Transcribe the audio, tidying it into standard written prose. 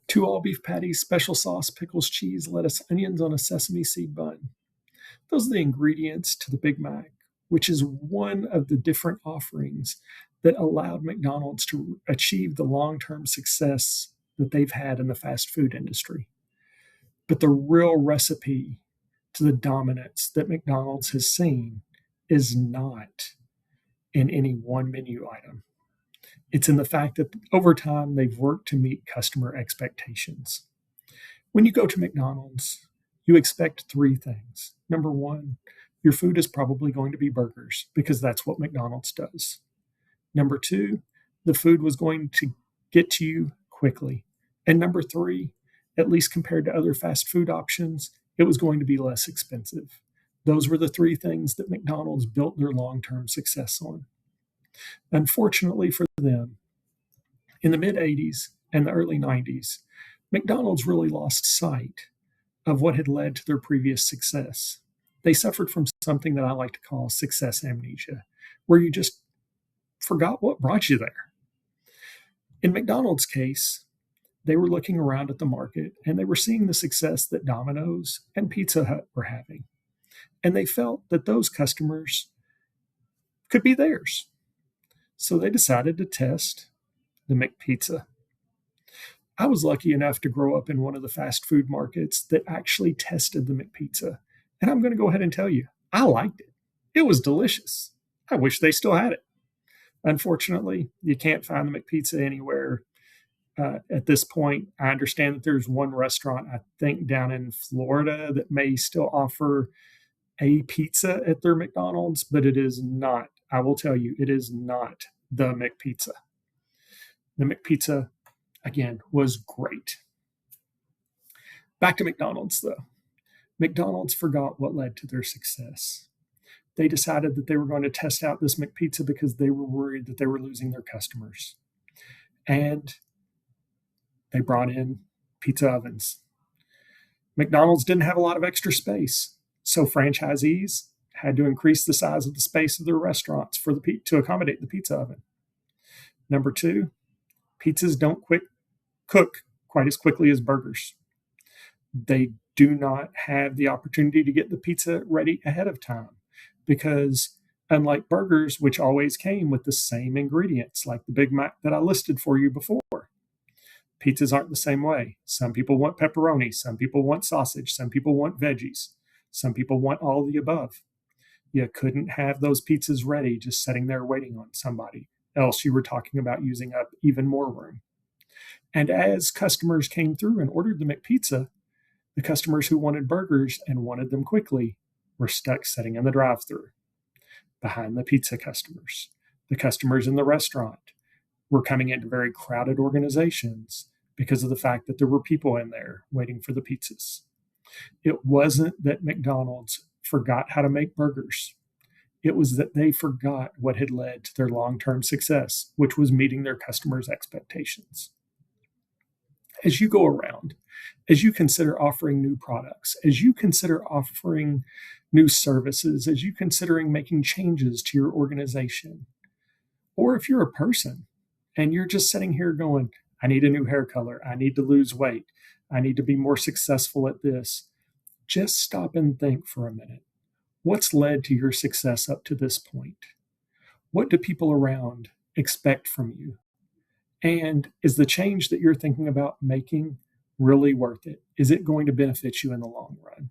Two all beef patties, special sauce, pickles, cheese, lettuce, onions on a sesame seed bun. Those are the ingredients to the Big Mac, which is one of the different offerings that allowed McDonald's to achieve the long term success that they've had in the fast food industry. But the real recipe to the dominance that McDonald's has seen is not in any one menu item. It's in the fact that over time they've worked to meet customer expectations. When you go to McDonald's, you expect three things. Number one, your food is probably going to be burgers because that's what McDonald's does. Number two, the food was going to get to you quickly. And number three, at least compared to other fast food options, it was going to be less expensive. Those were the three things that McDonald's built their long term success on. Unfortunately for them, in the mid 80s and the early 90s, McDonald's really lost sight of what had led to their previous success. They suffered from something that I like to call success amnesia, where you just forgot what brought you there. In McDonald's case, they were looking around at the market and they were seeing the success that Domino's and Pizza Hut were having. And they felt that those customers could be theirs. So they decided to test the McPizza. I was lucky enough to grow up in one of the fast food markets that actually tested the McPizza. And I'm going to go ahead and tell you, I liked it. It was delicious. I wish they still had it. Unfortunately, you can't find the McPizza anywhere at this point. I understand that there's one restaurant, I think, down in Florida that may still offer a pizza at their McDonald's, but it is not. I will tell you, it is not the McPizza. The McPizza, again, was great. Back to McDonald's, though. McDonald's forgot what led to their success. They decided that they were going to test out this McPizza because they were worried that they were losing their customers. And they brought in pizza ovens. McDonald's didn't have a lot of extra space, so franchisees had to increase the size of the space of their restaurants to accommodate the pizza oven. Number two, pizzas don't cook quite as quickly as burgers. They do not have the opportunity to get the pizza ready ahead of time because, unlike burgers, which always came with the same ingredients, like the Big Mac that I listed for you before, pizzas aren't the same way. Some people want pepperoni, some people want sausage, some people want veggies, some people want all of the above. You couldn't have those pizzas ready just sitting there waiting on somebody, else you were talking about using up even more room. And as customers came through and ordered the McPizza, the customers who wanted burgers and wanted them quickly were stuck sitting in the drive-thru behind the pizza customers. The customers in the restaurant were coming into very crowded organizations because of the fact that there were people in there waiting for the pizzas. It wasn't that McDonald's forgot how to make burgers. It was that they forgot what had led to their long-term success, which was meeting their customers' expectations. As you go around, as you consider offering new products, as you consider offering new services, as you considering making changes to your organization, or if you're a person and you're just sitting here going, I need a new hair color, I need to lose weight, I need to be more successful at this, just stop and think for a minute. What's led to your success up to this point? What do people around expect from you? And is the change that you're thinking about making really worth it? Is it going to benefit you in the long run?